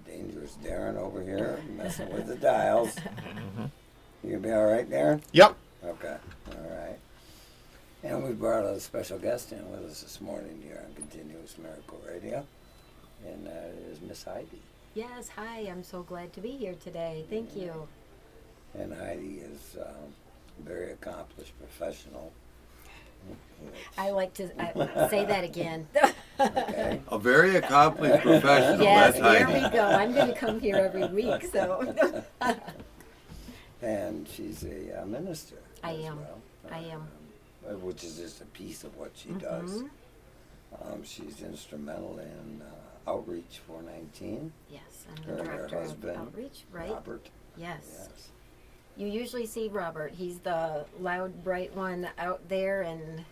Dangerous Darren over here messing with the dials. You gonna be all right, Darren? Yep. Okay, all right. And we brought a special guest in with us this morning here on Continuous Miracle Radio, and that is Miss Heidi. Yes, hi, I'm so glad to be here today. Thank you. And Heidi is a very accomplished professional. I like to say that again. Okay. A very accomplished professional. Yes, That's there Heidi. we go. I'm going to come here every week, so. And she's a minister. I as am. well, I am. Which is just a piece of what she does. She's instrumental in Outreach 419. Yes, I'm Her the and her director of husband, outreach, right? Robert. Yes. Yes. You usually see Robert. He's the loud, bright one out there, and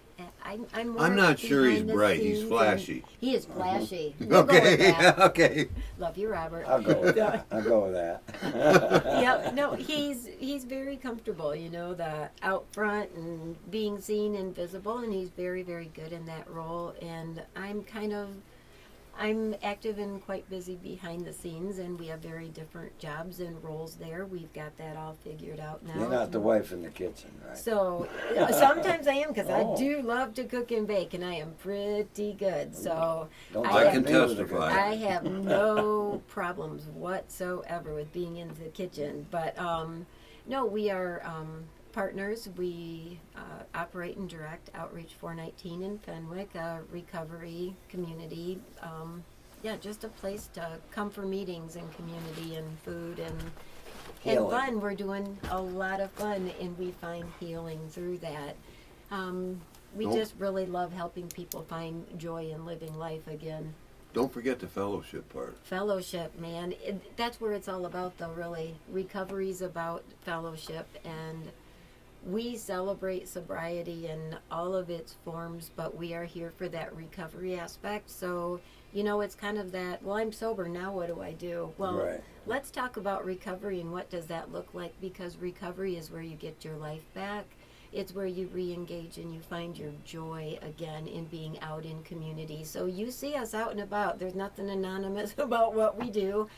I'm more I'm not sure he's behind the bright. He's scenes, flashy. and He is flashy. We'll go with Okay. that. Okay. Love you, Robert. I'll go with that. I'll go with that. Yeah, no, he's very comfortable, the out front and being seen and visible, and he's very, very good in that role. And I'm active and quite busy behind the scenes, and we have very different jobs and roles there. We've got that all figured out now. You're not the wife in the kitchen, right? So sometimes I am, because Oh. I do love to cook and bake, and I am pretty good. So Don't I can tempt me with the testify. good- I have no problems whatsoever with being in the kitchen. But no, we are partners. We operate and direct Outreach 419 in Fenwick, a recovery community. Just a place to come for meetings and community and food and Healing. fun. We're doing a lot of fun, and we find healing through that. We Nope. just really love helping people find joy in living life again. Don't forget the fellowship part. Fellowship, man. That's where it's all about, though, really. Recovery's about fellowship, and we celebrate sobriety in all of its forms, but we are here for that recovery aspect. So, it's kind of that, well, I'm sober, now what do I do? Well, Right. let's talk about recovery and what does that look like, because recovery is where you get your life back. It's where you re-engage and you find your joy again in being out in community. So you see us out and about. There's nothing anonymous about what we do.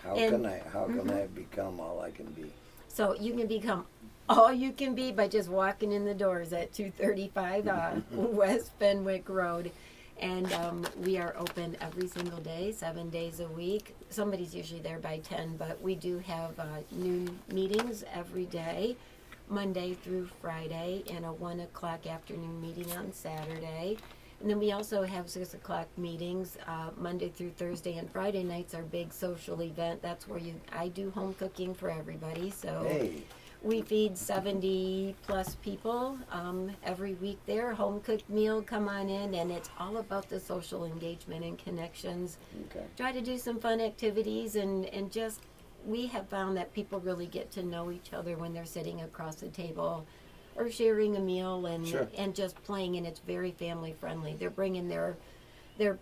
How And- can I become all I can be? So you can become all you can be by just walking in the doors at 235 West Fenwick Road. And we are open every single day, 7 days a week. Somebody's usually there by 10, but we do have noon meetings every day, Monday through Friday, and a 1 o'clock afternoon meeting on Saturday. And then we also have 6 o'clock meetings, Monday through Thursday, and Friday nights our big social event. That's where I do home cooking for everybody. So Hey, we feed 70 plus people every week there. Home cooked meal, come on in, and it's all about the social engagement and connections. okay. Try to do some fun activities, and just we have found that people really get to know each other when they're sitting across the table or sharing a meal and Sure. and just playing, and it's very family friendly. They're bringing their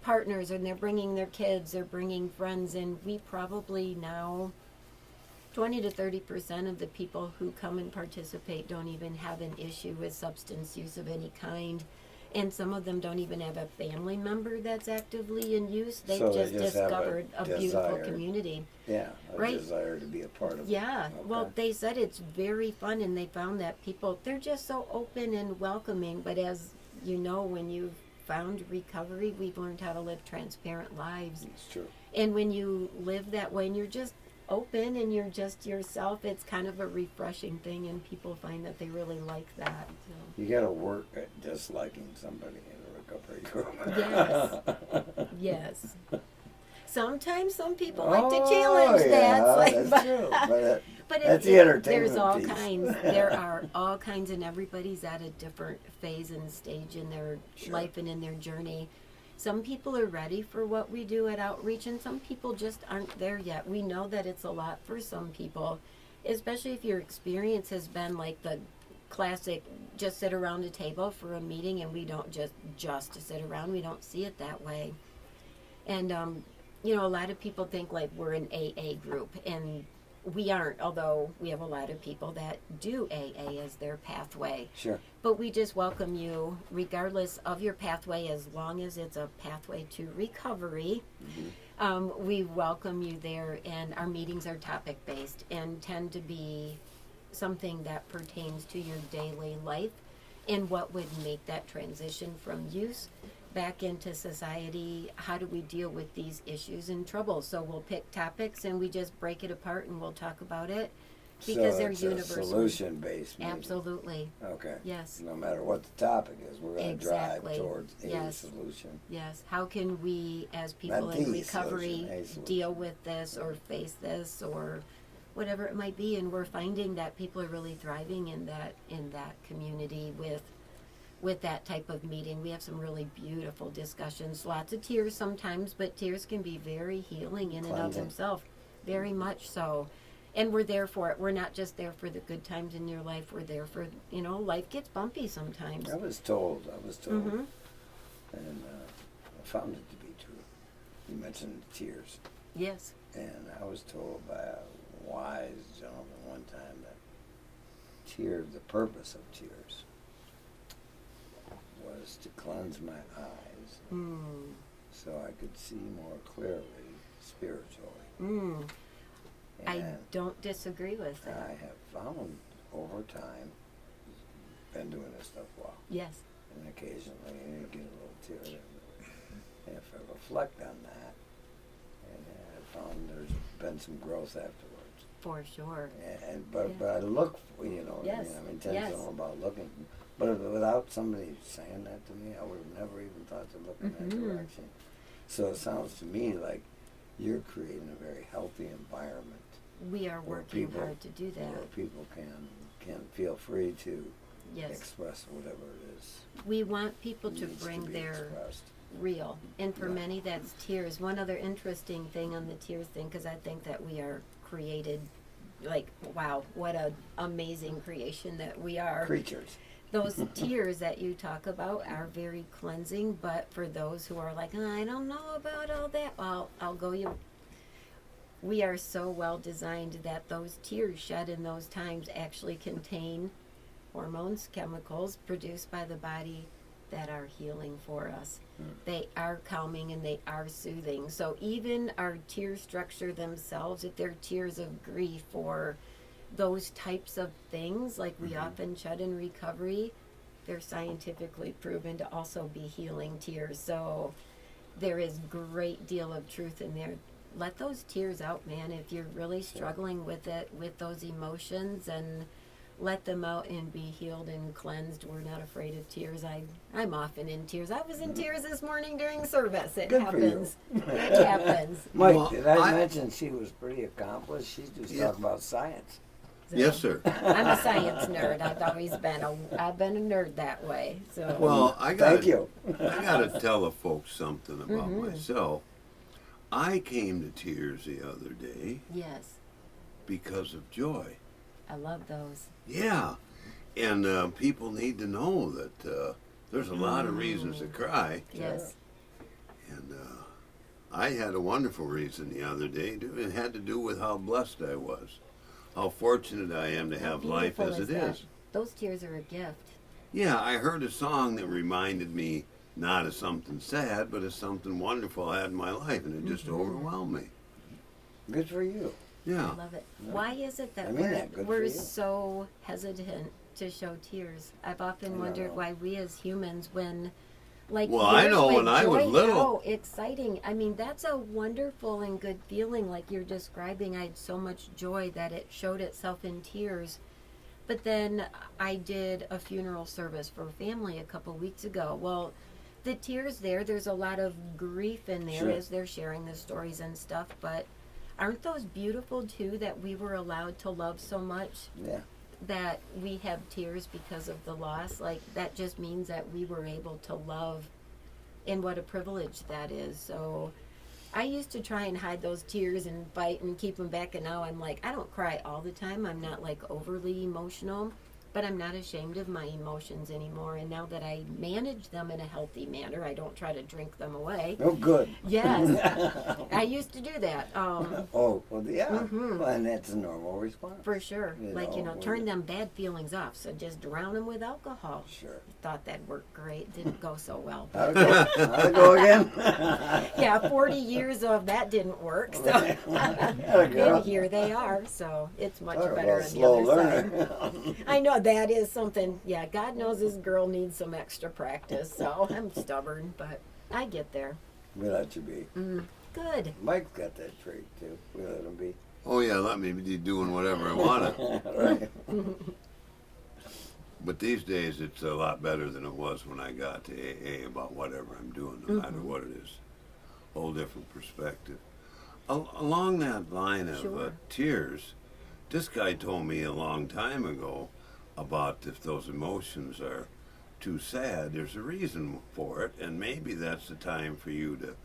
partners, and they're bringing their kids, they're bringing friends, and we probably now 20 to 30% of the people who come and participate don't even have an issue with substance use of any kind. And some of them don't even have a family member that's actively in use. They've So they just just have a discovered a beautiful desire. community. Yeah, a Right. desire to be a part of it. Yeah, well, Okay. they said it's very fun, and they found that people, they're just so open and welcoming. But as you know, when you've found recovery, we've learned how to live transparent lives. It's true. And when you live that way and you're just open and you're just yourself, it's kind of a refreshing thing, and people find that they really like that. So. You got to work at disliking somebody in a recovery group. Yes. Yes. Sometimes some people like to Oh, challenge that. yeah, It's like, that's true. But but that's the entertainment there's all piece. kinds. There are all kinds, and everybody's at a different phase and stage in their Sure. life and in their journey. Some people are ready for what we do at Outreach, and some people just aren't there yet. We know that it's a lot for some people, especially if your experience has been like the classic just sit around a table for a meeting, and we don't just to sit around. We don't see it that way. And a lot of people think like we're an AA group, and we aren't, although we have a lot of people that do AA as their pathway. Sure. But we just welcome you, regardless of your pathway, as long as it's a pathway to recovery. We welcome you there, and our meetings are topic-based and tend to be something that pertains to your daily life and what would make that transition from use back into society. How do we deal with these issues and troubles? So we'll pick topics and we just break it apart and we'll talk about it because so they're it's universal. A solution-based meeting. Absolutely. Okay. Yes. No matter what the topic is, we're going to Exactly. drive towards a Yes. solution. Yes. How can we, as people Not in the recovery, solution, a solution. deal with this or face this or whatever it might be? And we're finding that people are really thriving in that community with that type of meeting. We have some really beautiful discussions. Lots of tears sometimes, but tears can be very healing in and of Cleansing. themselves. Very much so. And we're there for it. We're not just there for the good times in your life. We're there for, life gets bumpy sometimes. I was told, Mhm. and I found it to be true. You mentioned tears, Yes. and I was told by a wise gentleman one time that the purpose of tears was to cleanse my eyes Mm. so I could see more clearly spiritually. Mm. I And don't disagree with that. I have found over time, been doing this stuff a while, Yes. and occasionally you get a little tear. And if I reflect on that, and I found there's been some growth afterwards. For sure. But Yeah. I look, Yes. I'm intentional Yes. about looking. But without somebody saying that to me, I would have never even thought to look in that Mhm. direction. So it sounds to me like you're creating a very healthy environment We are where working people- hard to do that. where people can feel free to Yes. express whatever it is. We want people to needs bring be their expressed. real. And for Yeah. many, that's tears. One other interesting thing on the tears thing, because I think that we are created, like, wow, what a amazing creation that we are. Creatures. Those tears that you talk about are very cleansing, but for those who are like, I don't know about all that, well, we are so well designed that those tears shed in those times actually contain hormones, chemicals produced by the body that are healing for us. They are calming and they are soothing. So even our tear structure themselves, if they're tears of grief or those types of things like we often shed in recovery, they're scientifically proven to also be healing tears. So there is great deal of truth in there. Let those tears out, man. If you're really struggling with it, with those emotions, and let them out and be healed and cleansed. We're not afraid of tears. I'm often in tears. I was in tears this morning during service. It Good for you. happens. It happens. Mike, Well, did I I- mention she was pretty accomplished? She just Yeah. talk about science. So, Yes, sir. I'm a science nerd. I've been a nerd that way. So Well, Thank you. I gotta tell the folks something about Mhm. myself. I came to tears the other day yes, because of joy. I love those. Yeah, and people need to know that there's a lot of reasons to cry, Yes. and I had a wonderful reason the other day. It had to do with how blessed I was, how fortunate I am to have life Beautiful as it that? is. Those tears are a gift. Yeah, I heard a song that reminded me not of something sad, but of something wonderful I had in my life, and it just overwhelmed me. Good for you. Yeah. I love it. Why is it that I mean that. Good for we're you. so hesitant to show tears? I've often I don't wondered know. why we as humans, when like Well, I yours know with when I was joy, little. how exciting! I mean, that's a wonderful and good feeling. Like you're describing, I had so much joy that it showed itself in tears. But then I did a funeral service for a family a couple weeks ago. Well, the tears there's a lot of grief in there Sure. as they're sharing the stories and stuff, but aren't those beautiful too, that we were allowed to love so much Yeah. that we have tears because of the loss? Like that just means that we were able to love, and what a privilege that is. So I used to try and hide those tears and fight and keep them back, and now I'm like, I don't cry all the time. I'm not like overly emotional, but I'm not ashamed of my emotions anymore. And now that I manage them in a healthy manner, I don't try to drink them away. Oh, good. Yes. I used to do that. Oh, well, yeah. Well, and that's a normal response. For sure. when Turn them bad feelings off. So just drown them with alcohol. Sure. Thought that worked great. Didn't go so well. How'd it go again? Yeah, 40 years of that didn't work. So and here they are. So it's much Talk better about on the slow other learner. side. I know that is something. Yeah, God knows this girl needs some extra practice. So I'm stubborn, but I get there. We let you be. Good. Mike's got that trait too. We let him be. Oh yeah, let me be doing whatever I wanted. Right. But these days it's a lot better than it was when I got to AA about whatever I'm doing, no matter what it is. Whole different perspective. Along that line of Sure. tears, this guy told me a long time ago about if those emotions are too sad, there's a reason for it, and maybe that's the time for you to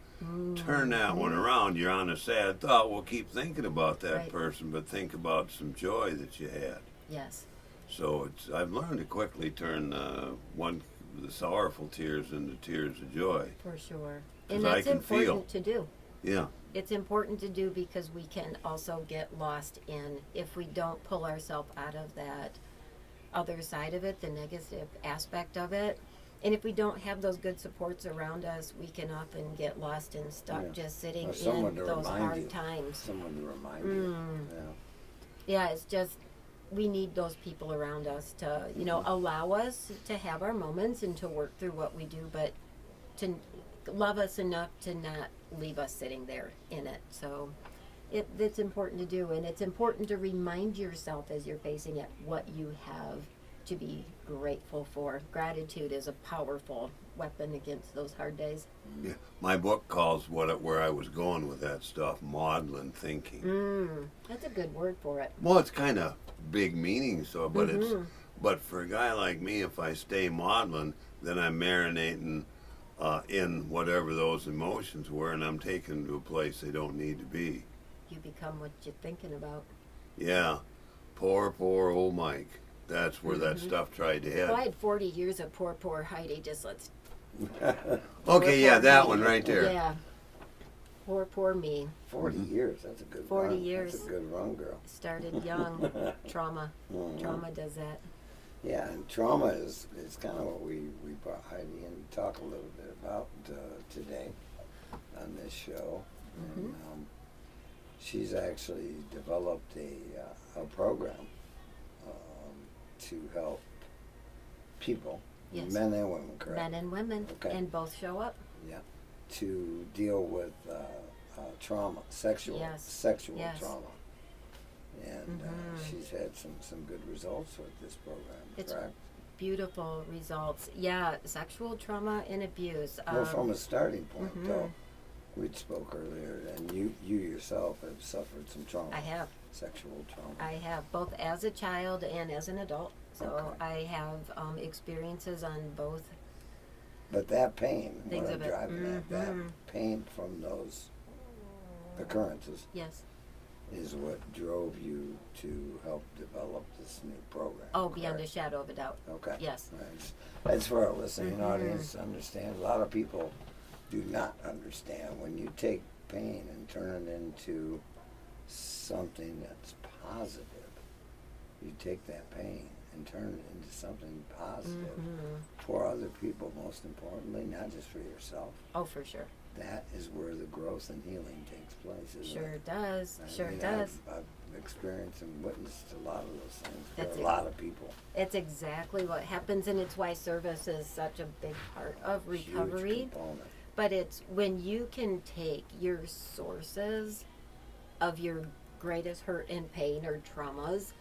turn that one around. You're on a sad thought. Well, keep thinking about that Right. person, but think about some joy that you had. Yes. So I've learned to quickly turn the sorrowful tears into tears of joy. For sure. 'Cause And I that's can important feel. to do. Yeah, It's important to do because we can also get lost in, if we don't pull ourselves out of that other side of it, the negative aspect of it. And if we don't have those good supports around us, we can often get lost and stuck Yeah. just sitting Or someone in to those remind hard you. times. Someone to remind you. Yeah. Yeah, it's just we need those people around us to, allow us to have our moments and to work through what we do, but to love us enough to not leave us sitting there in it. So it's important to do, and it's important to remind yourself as you're facing it what you have to be grateful for. Gratitude is a powerful weapon against those hard days. yeah. My book calls where I was going with that stuff maudlin thinking. That's a good word for it. Well, it's kind of big meaning, so but for a guy like me, if I stay maudlin, then I'm marinating in whatever those emotions were, and I'm taken to a place they don't need to be. You become what you're thinking about. Yeah, poor old Mike. That's where that stuff tried to hit. Well, I had 40 years of poor Heidi. Just let's. Okay, yeah, poor that me. one right there. Yeah. Poor me. 40 years. That's a good 40 run. years. That's a good run, girl. Started young. Trauma. Trauma does that. Yeah, and trauma is kind of what we brought Heidi in to talk a little bit about today on this show. And she's actually developed a program to help people, Yes. men and women, correct? Men and women. Okay. And both show up. Yeah, to deal with trauma, sexual Yes. Yes. trauma. And she's had some good results with this program, It's correct? beautiful results. Yeah, sexual trauma and abuse. Well, from a starting point, though, we spoke earlier, and you yourself have suffered some trauma. I have. Sexual trauma. I have, both as a child and as an adult. So Okay. I have experiences on both. But that pain, Things what I'm of it. driving at, that pain from those occurrences Yes. is what drove you to help develop this new program. Oh, beyond a correct? shadow of a doubt. Okay. Yes. Right. That's for our listening audience to understand. A lot of people do not understand when you take pain and turn it into something that's positive. You take that pain and turn it into something positive for other people, most importantly, not just for yourself. Oh, for sure. That is where the growth and healing takes place, isn't Sure it? does. I Sure mean, does. I've experienced and witnessed a lot of those things That's for a it. lot of people. It's exactly what happens, and it's why service is such a big part of recovery. Huge component. But it's when you can take your sources of your greatest hurt and pain or traumas,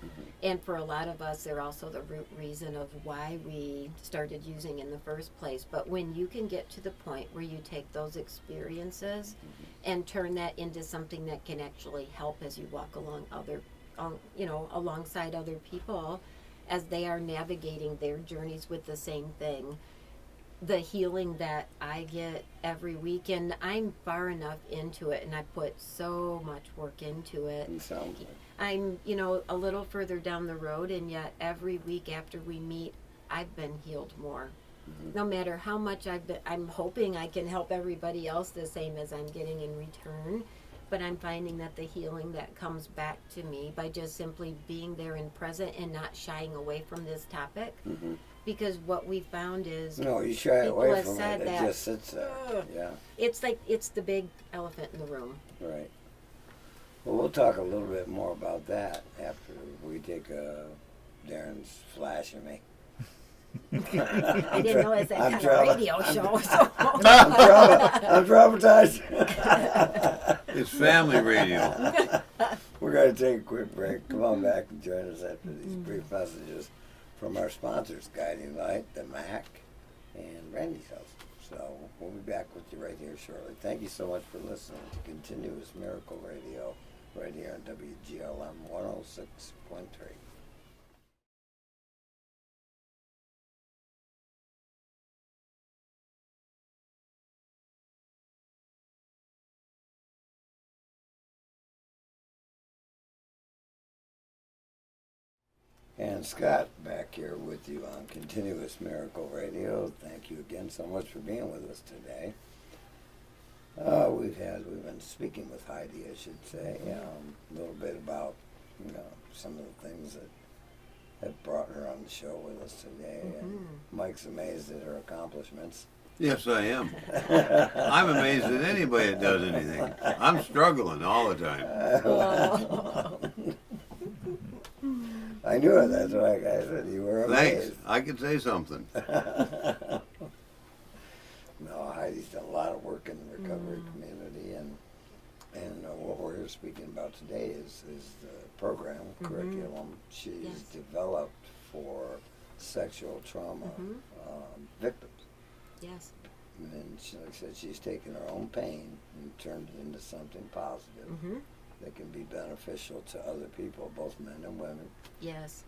and for a lot of us, they're also the root reason of why we started using in the first place. But when you can get to the point where you take those experiences and turn that into something that can actually help as you walk along alongside other people as they are navigating their journeys with the same thing, the healing that I get every week, and I'm far enough into it, and I put so much work into it. It sounds like. I'm, a little further down the road, and yet every week after we meet, I've been healed more. No matter how much I'm hoping I can help everybody else the same as I'm getting in return. But I'm finding that the healing that comes back to me by just simply being there and present and not shying away from this topic. Because what we found is No, you shy people away have from said it. It that, just sits there. Yeah, it's like it's the big elephant in the room. right. Well, we'll talk a little bit more about that after we take Darren's flashing me. I didn't know it's that I'm kind trauma- of radio I'm- show. So. I'm traumatized. It's family radio. We're going to take a quick break. Come on back and join us after these brief messages from our sponsors, Guiding Light, the MAC, and Randy's House. So we'll be back with you right here shortly. Thank you so much for listening to Continuous Miracle Radio right here on WGLM 106.3. And Scott back here with you on Continuous Miracle Radio. Thank you again so much for being with us today. We've been speaking with Heidi, I should say, a little bit about some of the things that have brought her on the show with us today. And Mike's amazed at her accomplishments. Yes, I am. I'm amazed at anybody that does anything. I'm struggling all the time. I knew it. That's why I said you were amazed. Thanks. I could say something. No, Heidi's done a lot of work in the recovery community, and what we're speaking about today is the program curriculum she's developed for sexual trauma victims. Yes. And she, like I said, she's taken her own pain and turned it into something positive that can be beneficial to other people, both men and women. Yes.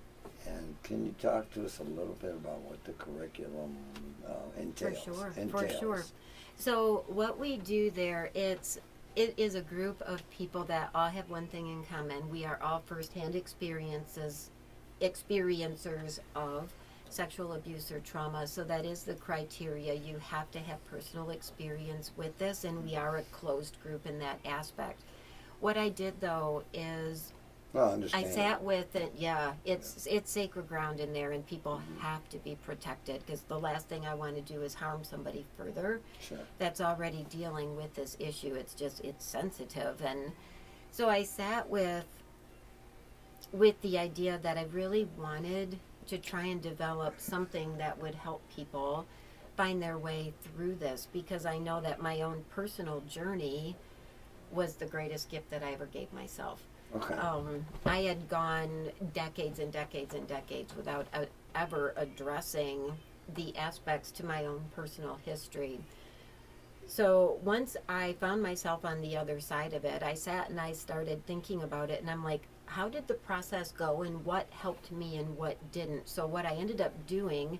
And can you talk to us a little bit about what the curriculum entails? For sure. So what we do there, it is a group of people that all have one thing in common. We are all firsthand experiencers of sexual abuse or trauma. So that is the criteria. You have to have personal experience with this, and we are a closed group in that aspect. What I did though is I sat with it. Yeah, it's sacred ground in there, and people have to be protected, because the last thing I want to do is harm somebody further. Sure. That's already dealing with this issue. It's sensitive, and so I sat with the idea that I really wanted to try and develop something that would help people find their way through this, because I know that my own personal journey was the greatest gift that I ever gave myself. Okay. I had gone decades and decades and decades without ever addressing the aspects to my own personal history. So once I found myself on the other side of it, I sat and I started thinking about it, and I'm like, how did the process go, and what helped me and what didn't? So what I ended up doing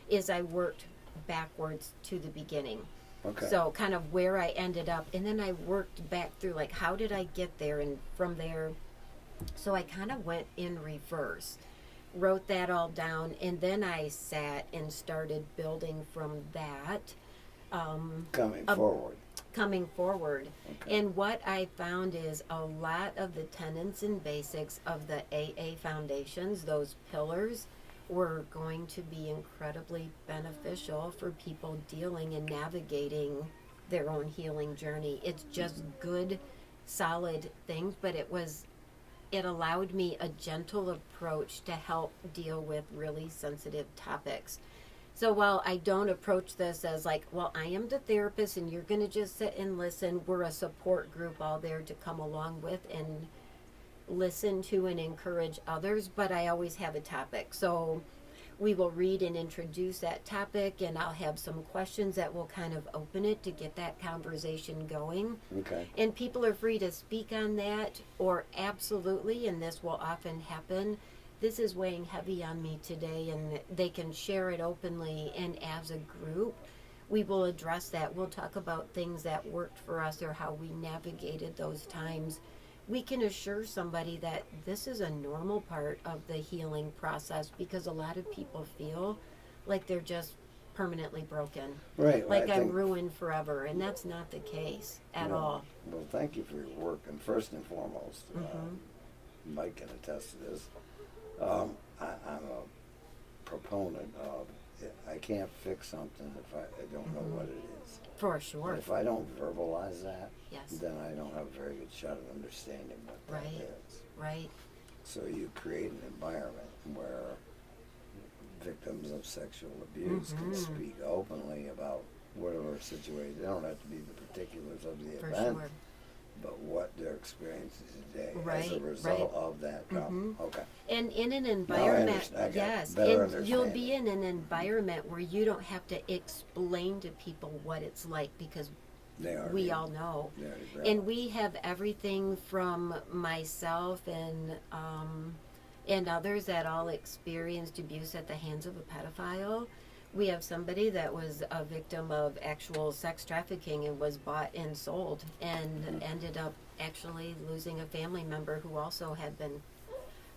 is I worked backwards to the beginning. Okay. So kind of where I ended up, and then I worked back through, like, how did I get there, and from there, so I kind of went in reverse, wrote that all down, and then I sat and started building from that. Coming forward. Okay. And what I found is a lot of the tenets and basics of the AA foundations, those pillars, were going to be incredibly beneficial for people dealing and navigating their own healing journey. It's just good, solid things, but it allowed me a gentle approach to help deal with really sensitive topics. So while I don't approach this as like, well, I am the therapist and you're going to just sit and listen, we're a support group all there to come along with and listen to and encourage others, but I always have a topic. So we will read and introduce that topic, and I'll have some questions that will kind of open it to get that conversation going. Okay. And people are free to speak on that, or absolutely, and this will often happen, this is weighing heavy on me today, and they can share it openly and as a group. we will address that. We'll talk about things that worked for us or how we navigated those times. We can assure somebody that this is a normal part of the healing process, because a lot of people feel like they're just permanently broken. Right. Like I I'm think, ruined forever, and that's not the case at well, all. Well, thank you for your work. And first and foremost, Mike can attest to this. I'm a proponent of I can't fix something if I don't know what it is. For sure. And if I don't verbalize that, Yes. then I don't have a very good shot of understanding what that Right. is. Right. So you create an environment where victims of sexual abuse can speak openly about whatever situation. They don't have to be the particulars of the For event, sure. but what their experiences today as a Right, result right. of that trauma. Okay. And in an Now I environment, understand. I got yes, better and you'll be understanding. in an environment where you don't have to explain to people what it's like, because They already, we all know. they already And realize. we have everything from myself and others that all experienced abuse at the hands of a pedophile. We have somebody that was a victim of actual sex trafficking and was bought and sold, and ended up actually losing a family member who also had been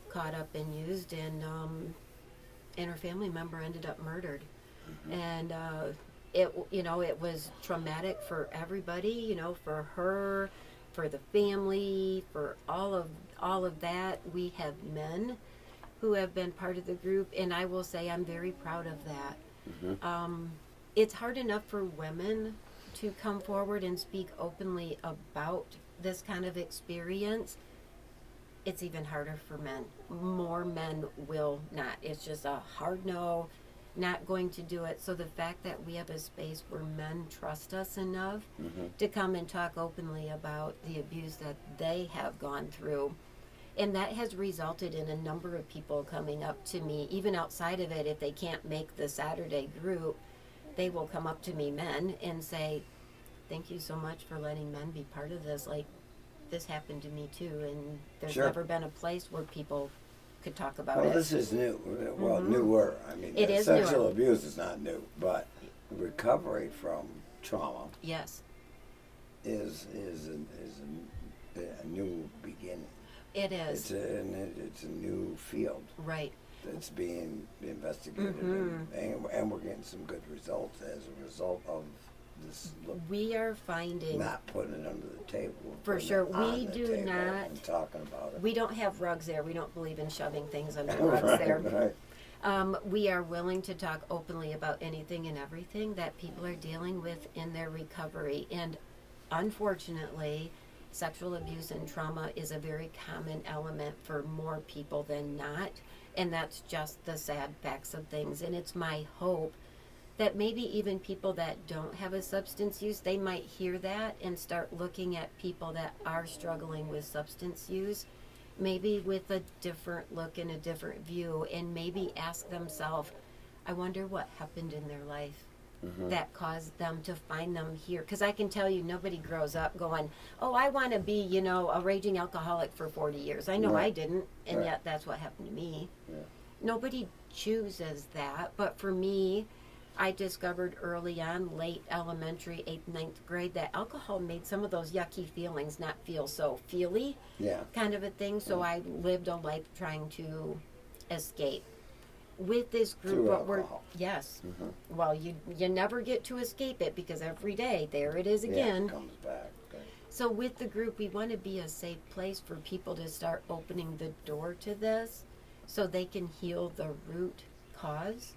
caught up and used, and her family member ended up murdered. And it was traumatic for everybody, for her, for the family, for all of that. We have men who have been part of the group, and I will say I'm very proud of that. It's hard enough for women to come forward and speak openly about this kind of experience. It's even harder for men. More men will not. It's just a hard no, not going to do it. So the fact that we have a space where men trust us enough to come and talk openly about the abuse that they have gone through, and that has resulted in a number of people coming up to me, even outside of it. If they can't make the Saturday group, they will come up to me, men, and say, thank you so much for letting men be part of this. Like, this happened to me too, and there's Sure. never been a place where people could talk about Well, it. this is new. Well, newer. I mean, It is sexual newer. abuse is not new, but recovery from trauma Yes, is a new beginning. it is. It's a new field Right. that's being investigated, and we're getting some good results as a result of this. We are finding, Not putting it under the table. For putting sure. it on We the do table not- and talking about it. we don't have rugs there. We don't believe in shoving things under rugs right, there. right. We are willing to talk openly about anything and everything that people are dealing with in their recovery. And unfortunately, sexual abuse and trauma is a very common element for more people than not. And that's just the sad facts of things. And it's my hope that maybe even people that don't have a substance use, they might hear that and start looking at people that are struggling with substance use, maybe with a different look and a different view, and maybe ask themselves, I wonder what happened in their life that caused them to find them here. Because I can tell you, nobody grows up going, oh, I want to be, a raging alcoholic for 40 years. I know I Right. didn't, and Right. yet that's what happened to me. Yeah. Nobody chooses that, but for me, I discovered early on, late elementary, 8th, 9th grade, that alcohol made some of those yucky feelings not feel so feely, Yeah. kind of a thing. So I lived a life trying to escape. With this group, Through what we're alcohol. yes, well, you never get to escape it, because every day there it is Yeah, again. it comes back. Okay. So with the group, we want to be a safe place for people to start opening the door to this, so they can heal the root cause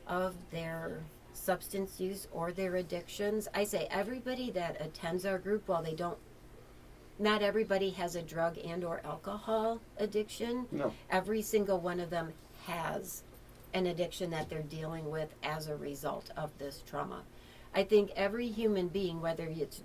of their substance use or their addictions. I say everybody that attends our group, while they don't, not everybody has a drug and or alcohol addiction. No. Every single one of them has an addiction that they're dealing with as a result of this trauma. I think every human being, whether it's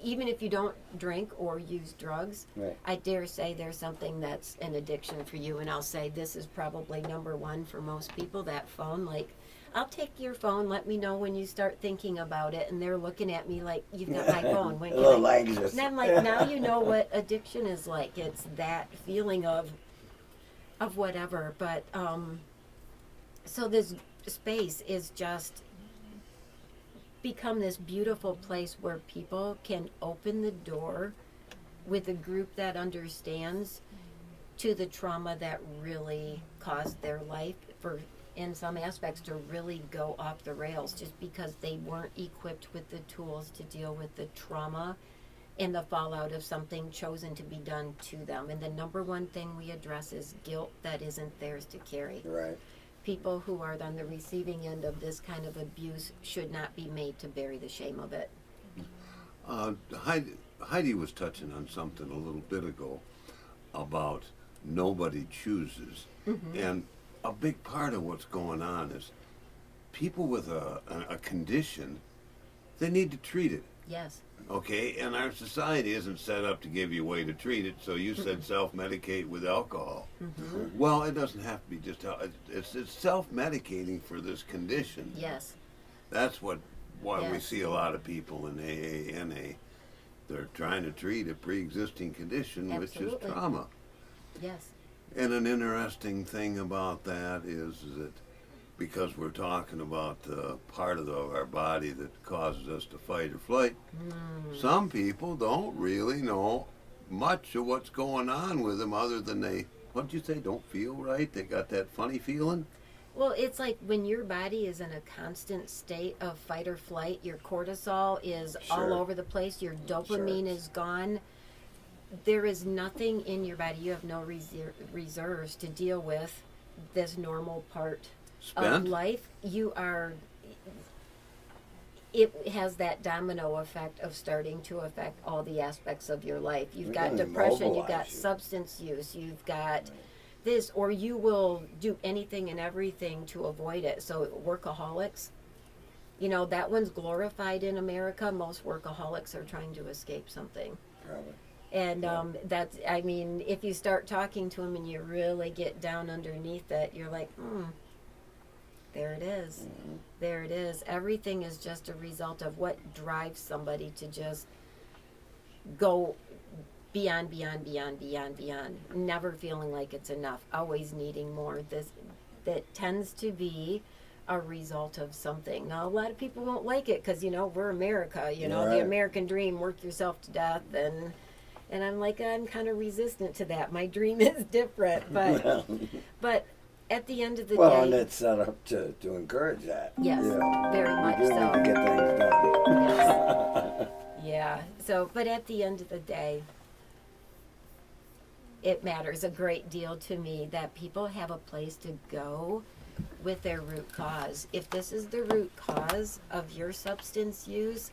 even if you don't drink or use drugs, Right. I dare say there's something that's an addiction for you. And I'll say this is probably number one for most people, that phone. Like, I'll take your phone, let me know when you start thinking about it. And they're looking at me like, you've got my phone. When A can little I-" anxious. And I'm like, now you know what addiction is like. It's that feeling of whatever. But so this space is just become this beautiful place where people can open the door with a group that understands to the trauma that really caused their life, for in some aspects to really go off the rails, just because they weren't equipped with the tools to deal with the trauma and the fallout of something chosen to be done to them. And the number one thing we address is guilt that isn't theirs to carry. Right. People who are on the receiving end of this kind of abuse should not be made to bear the shame of it. Heidi was touching on something a little bit ago about nobody chooses. And a big part of what's going on is people with a condition, they need to treat it. Yes. Okay, and our society isn't set up to give you a way to treat it, so you said self-medicate with alcohol. Well, it doesn't have to be just, it's self-medicating for this condition. Yes. That's why we Yes. see a lot of people in AA, NA, they're trying to treat a pre-existing condition, which Absolutely. is trauma. Yes. And an interesting thing about that is that because we're talking about the part of our body that causes us to fight or flight, some people don't really know much of what's going on with them other than they, what'd you say, don't feel right? They got that funny feeling? Well, it's like when your body is in a constant state of fight or flight, your cortisol is Sure. all over the place, your dopamine is gone. There is nothing in your body. You have no reserves to deal with this normal part of Spent? life. You are, it has that domino effect of starting to affect all the aspects of your life. You've It got can depression, you've got immobilize you. substance use, you've got this, or you will do anything and everything to avoid it. So workaholics, you know, that one's glorified in America. Most workaholics are trying to escape something. Probably. And that's, I mean, if you start talking to them and you really get down underneath it, you're like, there it is. There it is. Everything is just a result of what drives somebody to just go beyond, never feeling like it's enough, always needing more. That tends to be a result of something. Now, a lot of people won't like it because, you know, we're America, you know, the Right. American dream, work yourself to death. And I'm like, I'm kind of resistant to that. My dream is different, but at the end of the Well, and day, it's set up to encourage that. Yes, You know, very much you do so. need to get things done. yes. Yeah. So, but at the end of the day, it matters a great deal to me that people have a place to go with their root cause. If this is the root cause of your substance use,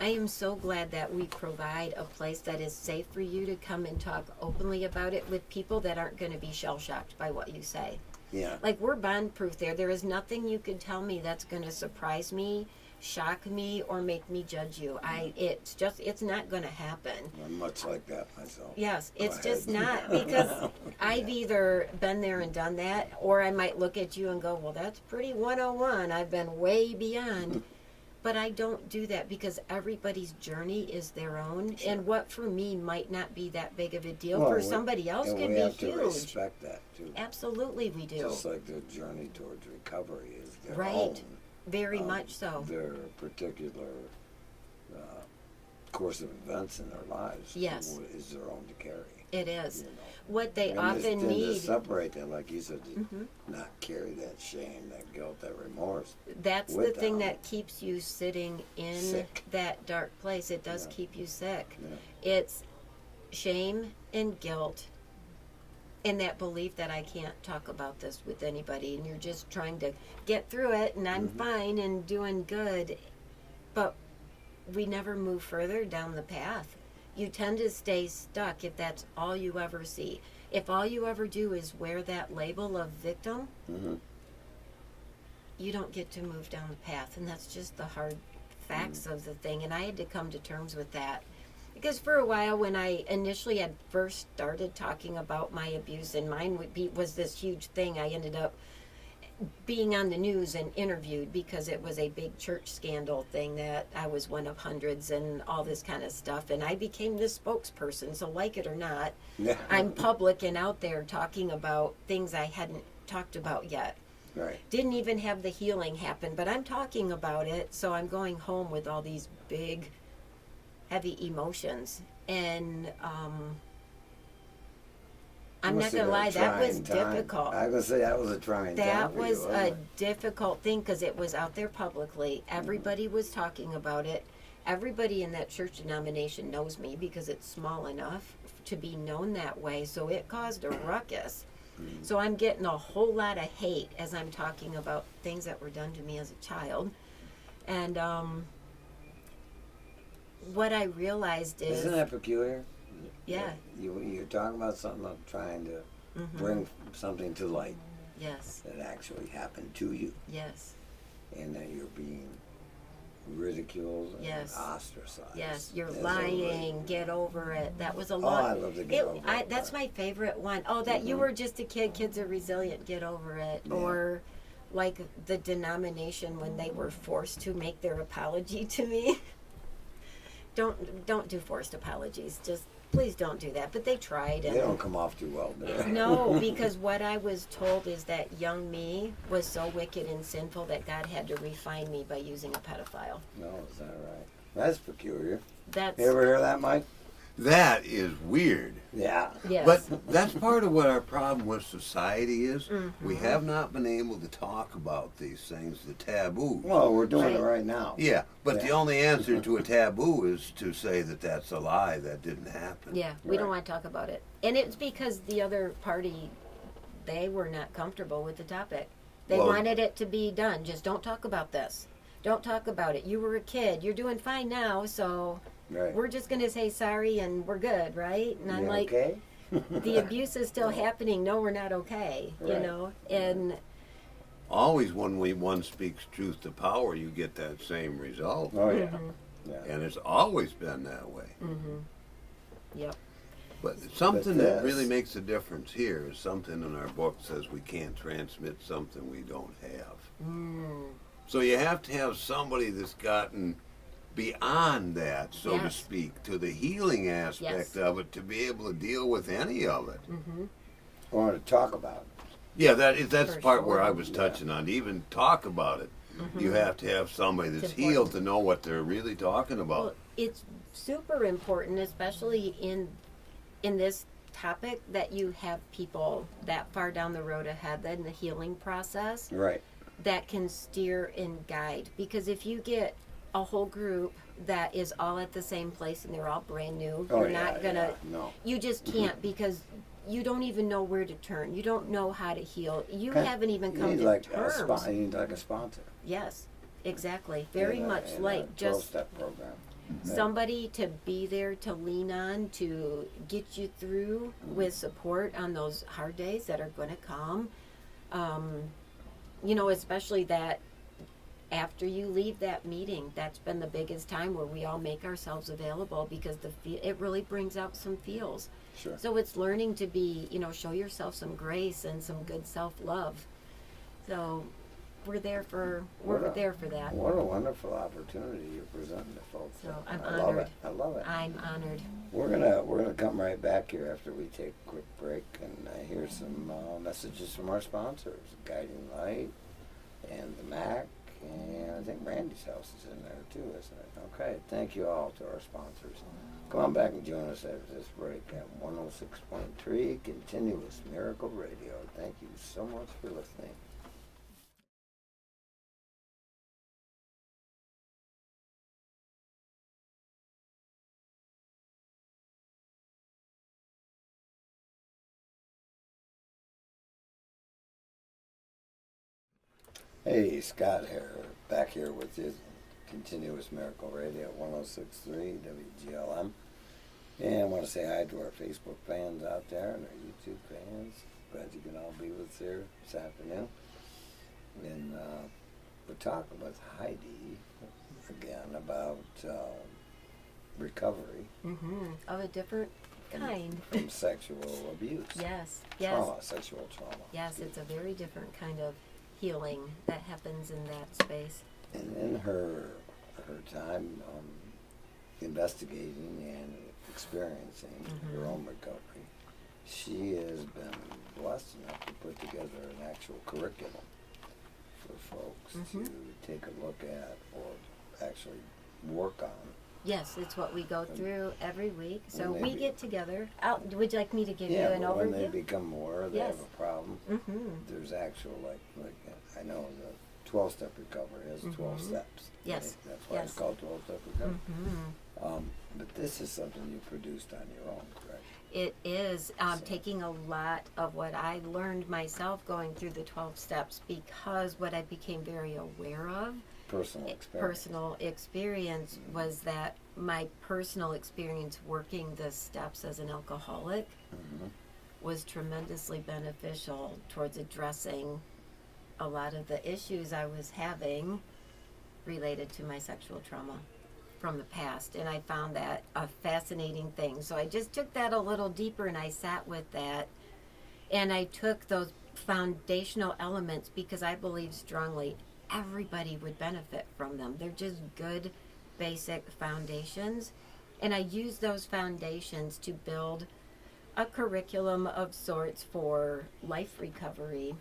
I am so glad that we provide a place that is safe for you to come and talk openly about it with people that aren't going to be shell-shocked by what you say. Yeah. Like, we're bond-proof there. There is nothing you could tell me that's going to surprise me, shock me, or make me judge you. It's not going to happen. I'm much like that myself. Yes, Go it's just ahead. not, because I've either been there and done that, or I might look at you and go, well, that's pretty 101. I've been way beyond. But I don't do that because everybody's journey is their own. Sure. And what for me might not be that big of a deal, Well, for we- somebody else and can we be have to huge. respect that too. Absolutely we do. Just like the journey towards recovery is their Right. own. Very much so. Their particular course of events in their lives Yes. is their own to carry. It is. You know. What they And often just to need, separate that, like you said, to not carry that shame, that guilt, that remorse. that's the with thing them. that keeps you sitting in Sick. that dark place. It does Yeah. keep you sick. Yeah. It's shame and guilt and that belief that I can't talk about this with anybody, and you're just trying to get through it, and I'm fine and doing good, but we never move further down the path. You tend to stay stuck if that's all you ever see. If all you ever do is wear that label of victim, Mhm. you don't get to move down the path, and that's just the hard facts of the thing. And I had to come to terms with that, because for a while, when I initially had first started talking about my abuse, and mine was this huge thing, I ended up being on the news and interviewed because it was a big church scandal thing that I was one of hundreds and all this kind of stuff, and I became the spokesperson. So like it or not, Yeah. I'm public and out there talking about things I hadn't talked about yet. Right. Didn't even have the healing happen, but I'm talking about it, so I'm going home with all these big, heavy emotions. And I'm not going to lie, that was difficult. I was going to say that was a trying time That for you, was wasn't a it? difficult thing because it was out there publicly. Everybody was talking about it. Everybody in that church denomination knows me because it's small enough to be known that way. So it caused a ruckus. So I'm getting a whole lot of hate as I'm talking about things that were done to me as a child. And what I realized is... Isn't that peculiar? Yeah. You're talking about something of trying to bring something to light Yes. that actually happened to you, Yes. and that you're being ridiculed and Yes. ostracized. Yes, you're As a lying. lady. Get over it. That was a Oh, lot. I love to get over it. That's my favorite one. Oh, that you were just a kid. Kids are resilient. Get over it. Yeah. Or like the denomination when they were forced to make their apology to me. Don't do forced apologies. Just please don't do that. But they tried. And They don't come off too well, do they? no, because what I was told is that young me was so wicked and sinful that God had to refine me by using a pedophile. No, is that right? That's peculiar. That's You ever hear that, Mike? That is weird. Yeah. yes. But that's part of what our problem with society is. Mm-hmm. We have not been able to talk about these things, the taboos. Well, we're doing it Right. right now. Yeah, but the Yeah. only answer to a taboo is to say that that's a lie, that didn't happen. Yeah, we don't Right. want to talk about it. And it's because the other party, they were not comfortable with the topic. They Well- wanted it to be done. Just don't talk about this. Don't talk about it. You were a kid. You're doing fine now, so Right. we're just going to say sorry and we're good, right? And I'm You like, okay? the abuse is still happening. No, we're not okay, you Right. know? And Always when one speaks truth to power, you get that same result. Oh, yeah. Mm-hmm. Yeah. And it's always been that way. yep. But something that this- really makes a difference here is something in our book says we can't transmit something we don't have. So you have to have somebody that's gotten beyond that, so to Yes. speak, to the healing aspect Yes. of it, to be able to deal with any of it. I want to talk about it. Yeah, that's For the part where sure. I was touching on. To even talk about it, you have to have somebody that's It's healed important. to know what they're really talking about. Well, it's super important, especially in this topic, that you have people that far down the road ahead in the healing process Right. that can steer and guide. Because if you get a whole group that is all at the same place and they're all brand new, Oh, you're yeah, not gonna. yeah. No. You just can't because you don't even know where to turn. You don't know how to heal. You Okay. haven't even You come need to like terms. you need like a sponsor. Yes, exactly. Very In a- much in a like just 12-step program. somebody to be there to lean on to get you through with support on those hard days that are going to come. You know, especially that after you leave that meeting, that's been the biggest time where we all make ourselves available because it really brings out some feels. Sure. So it's learning to be, you know, show yourself some grace and some good self-love. So we're there for that. What a wonderful opportunity you're presenting to folks. So I'm I love honored. it. I love it. I'm honored. We're gonna come right back here after we take a quick break and hear some messages from our sponsors, Guiding Light and the Mac, and I think Randy's house is in there too, isn't it? Okay, thank you all to our sponsors. Come on back and join us after this break at 106.3 Continuous Miracle Radio. Thank you so much for listening. Hey, Scott here, back here with you, Continuous Miracle Radio, 106.3 WGLM. And I want to say hi to our Facebook fans out there and our YouTube fans. Glad you can all be with us here this afternoon. And we're talking with Heidi again about recovery Of a different kind. from sexual abuse. Yes, yes, Trauma, sexual trauma. yes. It's a very different kind of healing that happens in that space. And in her time investigating and experiencing her own recovery, she has been blessed enough to put together an actual curriculum to take a look at or actually work on. Yes, it's what we go through every week. So When they we be- get together. Would you like me to give you Yeah, an but when they overview? become aware they Yes. have a problem, there's actual, like I know the 12-step recovery has 12 steps. Yes, Right? That's why it's yes. called 12-step recovery. But this is something you produced on your own, correct? It is taking a lot of what I learned myself going through the 12 steps, because what I became very aware of, personal experience, was that my personal experience working the steps as an alcoholic was tremendously beneficial towards addressing a lot of the issues I was having related to my sexual trauma from the past. And I found that a fascinating thing. So I just took that a little deeper and I sat with that. And I took those foundational elements because I believe strongly everybody would benefit from them. They're just good, basic foundations. And I used those foundations to build a curriculum of sorts for life recovery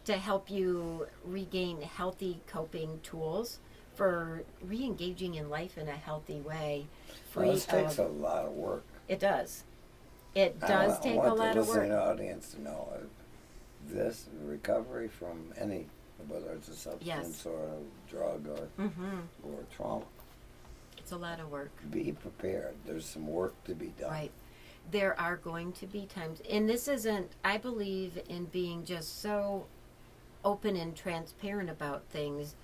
to help you regain healthy coping tools for re-engaging in life in a healthy way. Well, this takes a lot of work. It does. It does take a lot of I want the listening work. audience to know this recovery from any, whether it's a substance or a drug or trauma. It's a lot of work. Be prepared. There's some work to be done. Right. There are going to be times, and this isn't, I believe in being just so open and transparent about things.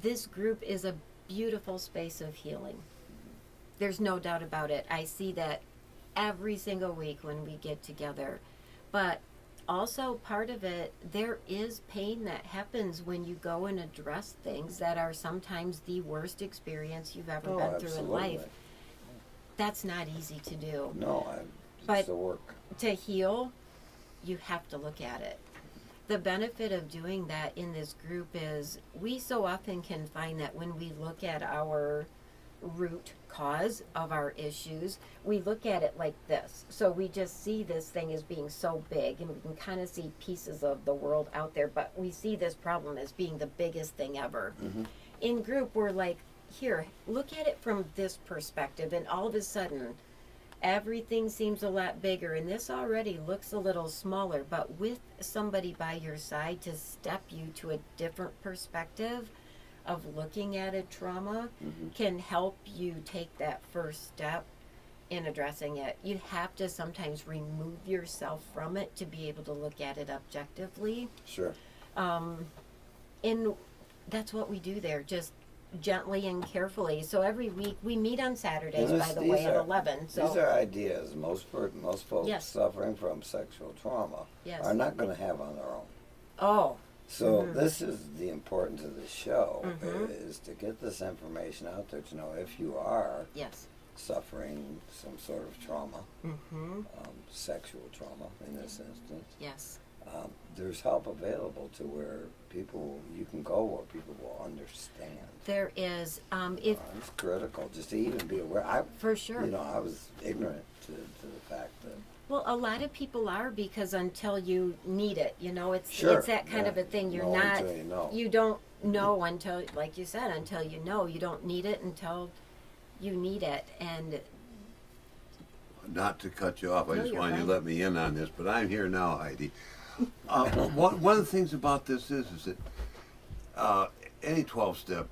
This group is a beautiful space of healing. There's no doubt about it. I see that every single week when we get together. But also part of it, there is pain that happens when you go and address things that are sometimes the worst experience you've ever been through in life. That's not easy to do. No, But it's the work. To heal, you have to look at it. The benefit of doing that in this group is we so often can find that when we look at our root cause of our issues, we look at it like this. So we just see this thing as being so big, and we can kind of see pieces of the world out there, but we see this problem as being the biggest thing ever. In group, we're like, here, look at it from this perspective, and all of a sudden everything seems a lot bigger, and this already looks a little smaller. But with somebody by your side to step you to a different perspective of looking at a trauma can help you take that first step in addressing it. You have to sometimes remove yourself from it to be able to look at it objectively. Sure. And that's what we do there, just gently and carefully. So every week we meet on Saturdays, by the way, at 11. So these are ideas most folks Yes. suffering from sexual trauma Yes. are not going to have on their own. Oh, So this is the importance of the show, is to get this information out there to know if you are yes. suffering some sort of trauma, sexual trauma in this instance. Yes. There's help available to where you can go where people will understand. There is. If It's critical just to even be aware. for sure. I was ignorant to the fact that. Well, a lot of people are, because until you need it, it's Sure, it's that kind of a thing. You're know not. until you know. You don't know until, like you said, until you know. You don't need it until you need it, and Not to cut you off, I No, just you're wanted you fine. to let me in on this, but I'm here now, Heidi. One of the things about this is that any 12-step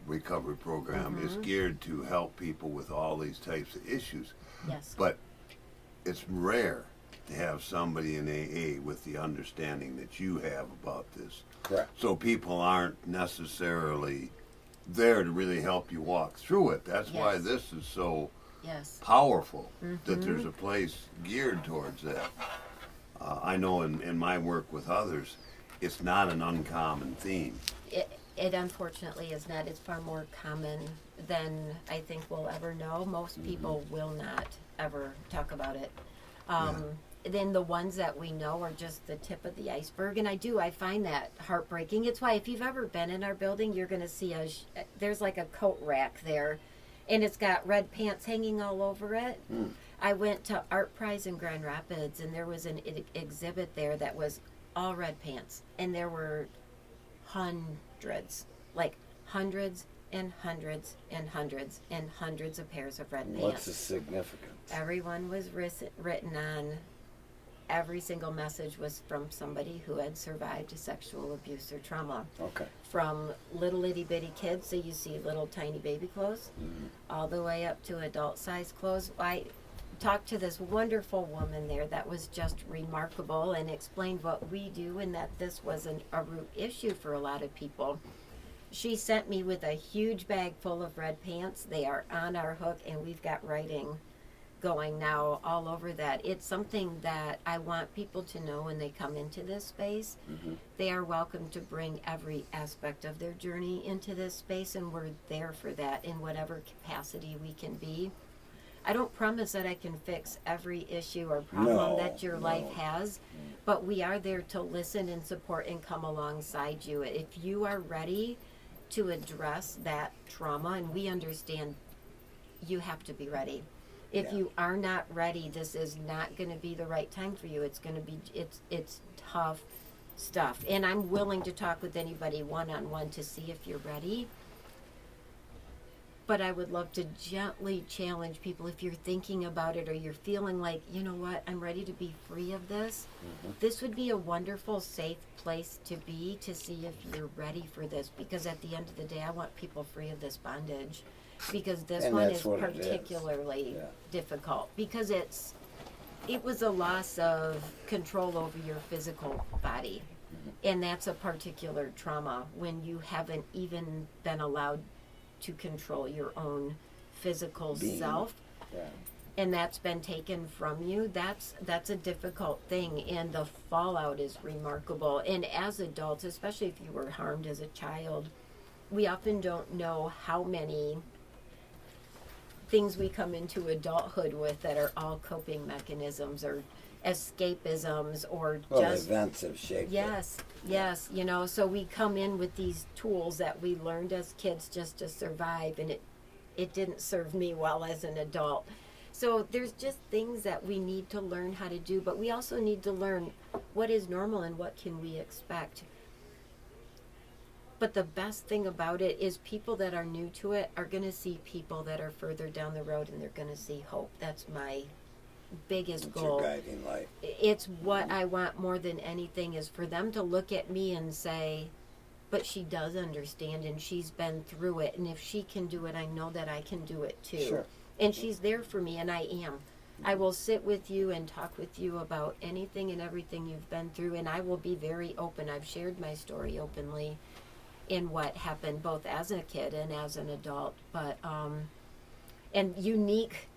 recovery program is geared to help people with all these types of issues. yes. But it's rare to have somebody in AA with the understanding that you have about this. Correct. So people aren't necessarily there to really help you walk through it. That's why Yes. this is so Yes. powerful, that there's a place geared towards that. I know in my work with others, it's not an uncommon theme. It unfortunately is not. It's far more common than I think we'll ever know. Most people will not ever talk about it. Then the ones that we know are just the tip of the iceberg, and I find that heartbreaking. It's why if you've ever been in our building, you're going to see there's like a coat rack there, and it's got red pants hanging all over it. I went to Art Prize in Grand Rapids, and there was an exhibit there that was all red pants, and there were hundreds, like hundreds and hundreds and hundreds and hundreds of pairs of red pants. What's the significance? Everyone was written on. Every single message was from somebody who had survived a sexual abuse or trauma. Okay. From little itty bitty kids, so you see little tiny baby clothes, all the way up to adult size clothes. I talked to this wonderful woman there that was just remarkable and explained what we do and that this was a root issue for a lot of people. She sent me with a huge bag full of red pants. They are on our hook, and we've got writing going now all over that. It's something that I want people to know when they come into this space. They are welcome to bring every aspect of their journey into this space, and we're there for that in whatever capacity we can be. I don't promise that I can fix every issue or problem that your life has, but we are there to listen and support and come alongside you. If you are ready to address that trauma, and we understand you have to be ready. If you are not ready, this is not going to be the right time for you. It's going to be, it's tough stuff. And I'm willing to talk with anybody one-on-one to see if you're ready. But I would love to gently challenge people if you're thinking about it or you're feeling like, you know what, I'm ready to be free of this. This would be a wonderful, safe place to be to see if you're ready for this. Because at the end of the day, I want people free of this bondage. Because this And one that's is what it is. particularly Yeah. difficult. Because it was a loss of control over your physical body. And that's a particular trauma when you haven't even been allowed to control your own physical self. Yeah. And that's been taken from you. That's a difficult thing, and the fallout is remarkable. And as adults, especially if you were harmed as a child, we often don't know how many things we come into adulthood with that are all coping mechanisms or escapisms or Well, just events have shaped it. yes, you know, so we come in with these tools that we learned as kids just to survive, and it didn't serve me well as an adult. So there's just things that we need to learn how to do, but we also need to learn what is normal and what can we expect. But the best thing about it is people that are new to it are going to see people that are further down the road, and they're going to see hope. That's my biggest It's goal. your guiding light. It's what I want more than anything is for them to look at me and say, but she does understand and she's been through it, and if she can do it, I know that I can do it too. Sure. And she's there for me, and I am. I will sit with you and talk with you about anything and everything you've been through, and I will be very open. I've shared my story openly in what happened both as a kid and as an adult, but and unique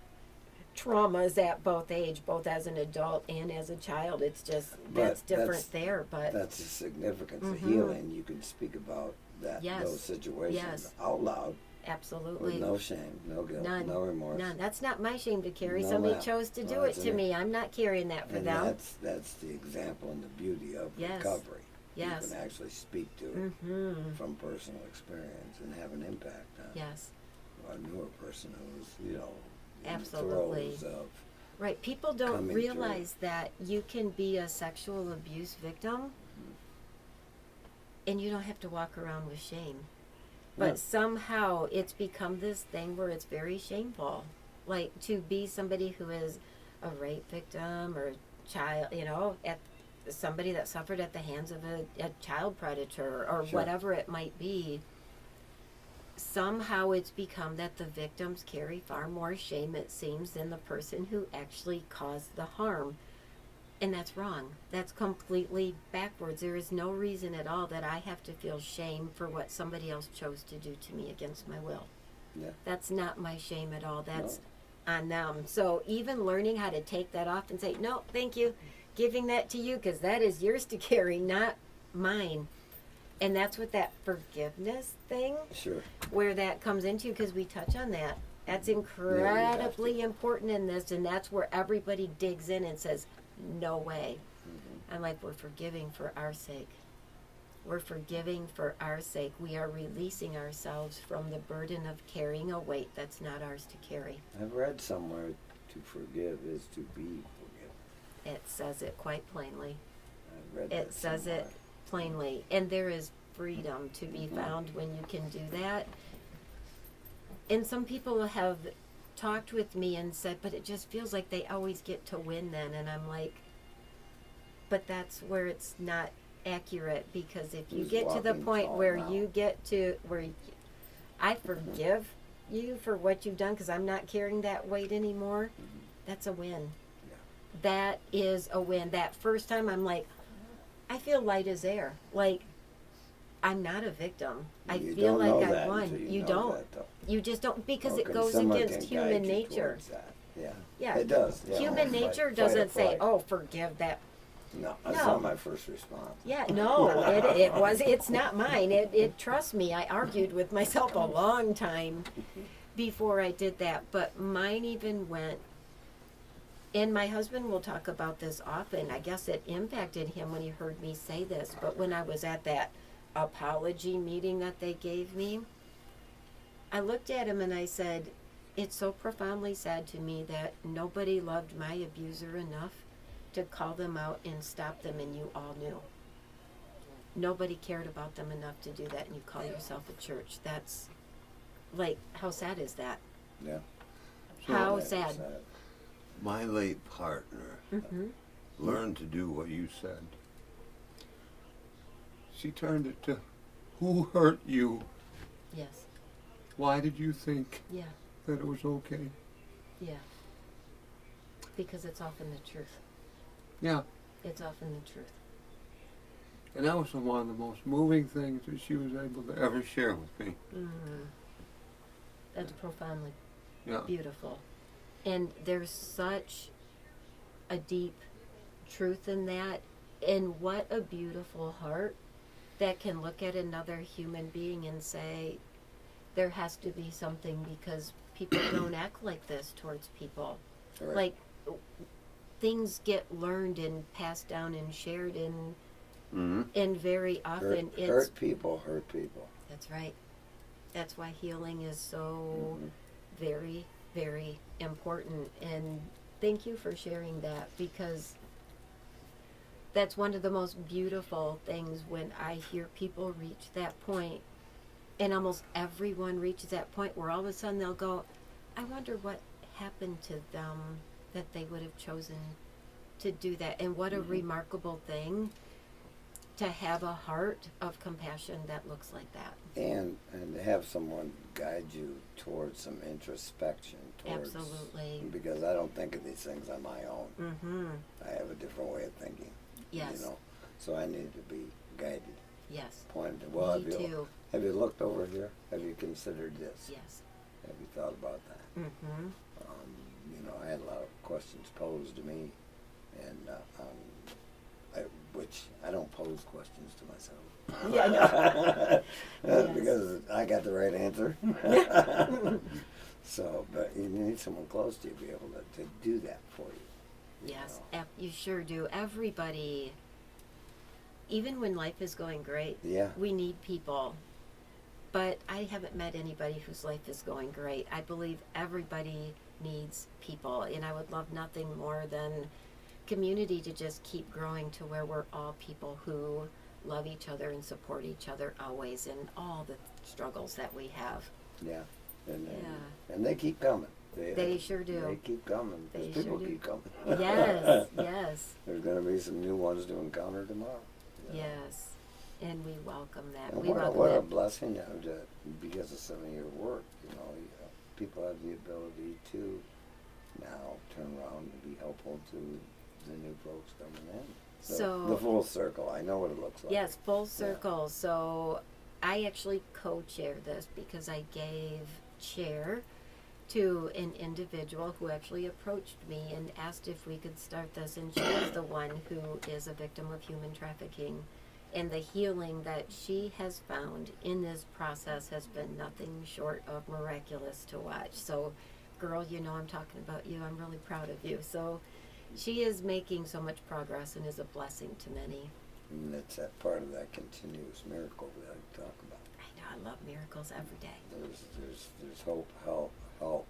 traumas at both age, both as an adult and as a child. It's just that's different there, but That's the significance of healing. You can speak about that Yes. those situations Yes. out loud absolutely with no shame, no guilt, none, no remorse. none. That's not my shame to carry. No, Somebody ma'am. chose to do No, it it's to an- me. I'm not carrying that for And them. that's the example and the beauty of Yes. recovery. Yes. You can actually speak to it from personal experience and have an impact on Yes. a newer person who's, in Absolutely. the throes of Right. People don't coming realize that you can be a sexual abuse victim and you don't have to walk around with shame. But No. somehow it's become this thing where it's very shameful. Like to be somebody who is a rape victim or a child, at somebody that suffered at the hands of a child predator or Sure. whatever it might be. Somehow it's become that the victims carry far more shame, it seems, than the person who actually caused the harm. And that's wrong. That's completely backwards. There is no reason at all that I have to feel shame for what somebody else chose to do to me against my will. Yeah. That's not my shame at all. That's on them. So even learning how to take that off and say, no, thank you, giving that to you because that is yours to carry, not mine. And that's what that forgiveness thing, Sure. where that comes into, because we touch on that. That's have incredibly important in this, and that's where everybody digs in and says, no way. I'm like, we're forgiving for our sake. We're forgiving for our sake. We are releasing ourselves from the burden of carrying a weight that's not ours to carry. I've read somewhere to forgive is to be forgiven. It says it quite plainly. I've read It that says somewhere. it plainly. And there is freedom to be found when you can do that. And some people have talked with me and said, but it just feels like they always get to win then. And I'm like, but that's where it's not accurate, because if you Who's get to the walking point tall where now? you get to where I forgive you for what you've done because I'm not carrying that weight anymore, that's a win. Yeah. That is a win. That first time I'm like, I feel light as air. Like, I'm not a victim. I You feel don't know like I that won. until You know don't. that, though. You just don't, because it Okay, goes someone against can guide human you nature. towards that. Yeah. Yeah. It does. Yeah. Human Fight- nature fight or doesn't say, flight. "Oh, forgive that." No, that's No. not my first response. Yeah, no, it was. It's not mine. It trust me. I argued with myself a long time before I did that, but mine even went. And my husband will talk about this often. I guess it impacted him when he heard me say this. But when I was at that apology meeting that they gave me, I looked at him and I said, "It's so profoundly sad to me that nobody loved my abuser enough to call them out and stop them, and you all knew. Nobody cared about them enough to do that, and you call yourself a church. That's, like, how sad is that? Yeah. How Yeah, sad." My late partner Mm-hmm. learned to do what you said. She turned it to, who hurt you? Yes. Why did you think Yeah. that it was okay? Yeah. Because it's often the truth. Yeah. It's often the truth. And that was one of the most moving things that she was able to ever share with me. Mm-hmm. That's profoundly Yeah. beautiful. And there's such a deep truth in that. And what a beautiful heart that can look at another human being and say, there has to be something, because people don't act like this towards people. Right. Like, things get learned and passed down and shared, and Mm-hmm. and very often hurt, it's hurt people hurt people. that's right. That's why healing is so Mhm. very, very important. And thank you for sharing that, because that's one of the most beautiful things when I hear people reach that point, and almost everyone reaches that point where all of a sudden they'll go, I wonder what happened to them that they would have chosen to do that. And what a remarkable thing to have a heart of compassion that looks like that. And to have someone guide you towards some introspection. Towards, Absolutely. Because I don't think of these things on my own. Mm-hmm. I have a different way of thinking. Yes. You know, so I need to be guided, Yes. pointed. Well, Me too. have you looked over here? Have you considered this? Yes. Have you thought about that? Mm-hmm. You know, I had a lot of questions posed to me, and which I don't pose questions to myself. Yeah, I know. Yes. Because I got the right answer. So, but you need someone close to you to be able to do that for you. Yes, know. you sure do. Everybody, even when life is going great, Yeah. we need people. But I haven't met anybody whose life is going great. I believe everybody needs people, and I would love nothing more than community to just keep growing to where we're all people who love each other and support each other always in all the struggles that we have. Yeah. And Yeah. and they keep coming. They sure do. They keep coming. 'Cause They people sure do. keep coming. Yes, yes, There's going to be some new ones to encounter tomorrow. you know. yes. And we welcome that. And We what, welcome what a that. blessing that because of some of your work, people have the ability to now turn around and be helpful to the new folks coming in. So- the full circle, I know what it looks like. Yes, full circle. So I actually co-chair this because I gave chair to an individual who actually approached me and asked if we could start this, and she is the one who is a victim of human trafficking, and the healing that she has found in this process has been nothing short of miraculous to watch. So girl, you know I'm talking about you. I'm really proud of you. So she is making so much progress and is a blessing to many. And it's that part of that continuous miracle that I talk about. I know, I love miracles every day. There's hope, help,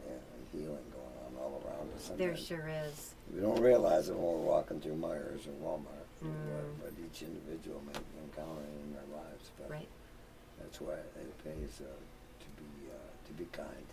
and healing going on all around us. There Sometimes sure is. we don't realize it when we're walking through Myers or Walmart. what each individual may be encountering in their lives. But Right. that's why it pays to be kind.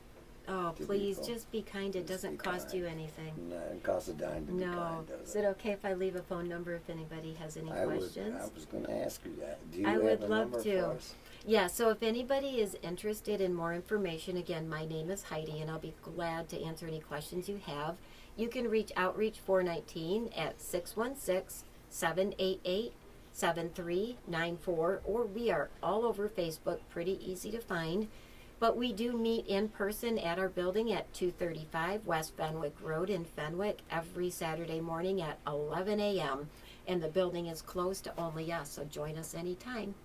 Oh, To please, people. just be kind. It Just doesn't be cost kind. you anything. No, it costs a dime to be No. kind, does Is it okay if I leave a phone number if anybody has any I questions? was going to ask you that. Do you I have would a love number to. for us? Yeah, so if anybody is interested in more information, again, my name is Heidi, and I'll be glad to answer any questions you have. You can reach Outreach 419 at 616-788-7394, or we are all over Facebook, pretty easy to find. But we do meet in person at our building at 235 West Fenwick Road in Fenwick every Saturday morning at 11 a.m. And the building is closed to only us, so join us anytime.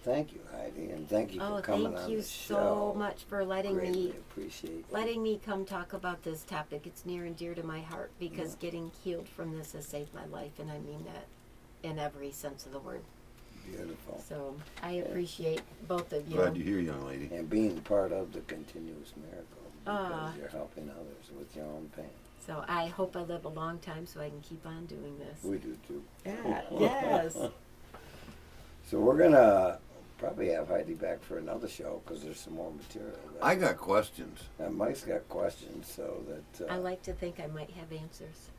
Thank you, Heidi, and thank you for Oh, coming thank on you the so show. much for letting Greatly me appreciate come talk about this topic. It's near and dear to my heart because getting healed from this has saved my life, and I mean that in every sense of the word. Beautiful. So I appreciate both of you. Glad you're here, young lady. And being part of the continuous miracle because Ah. you're helping others with your own pain. So I hope I live a long time so I can keep on doing this. We do too. Yeah, yes. So we're gonna probably have Heidi back for another show because there's some more material. I got questions. And Mike's got questions, so that I like to think I might have answers.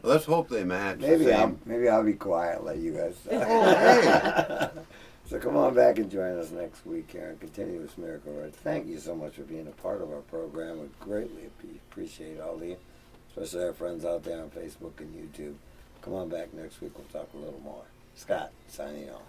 Let's hope they match. the maybe same. I'll be quiet and let you guys. Hey, So come on back and join us next week here on Continuous Miracle Road. Thank you so much for being a part of our program. We greatly appreciate all of you, especially our friends out there on Facebook and YouTube. Come on back next week. We'll talk a little more. Scott, signing off.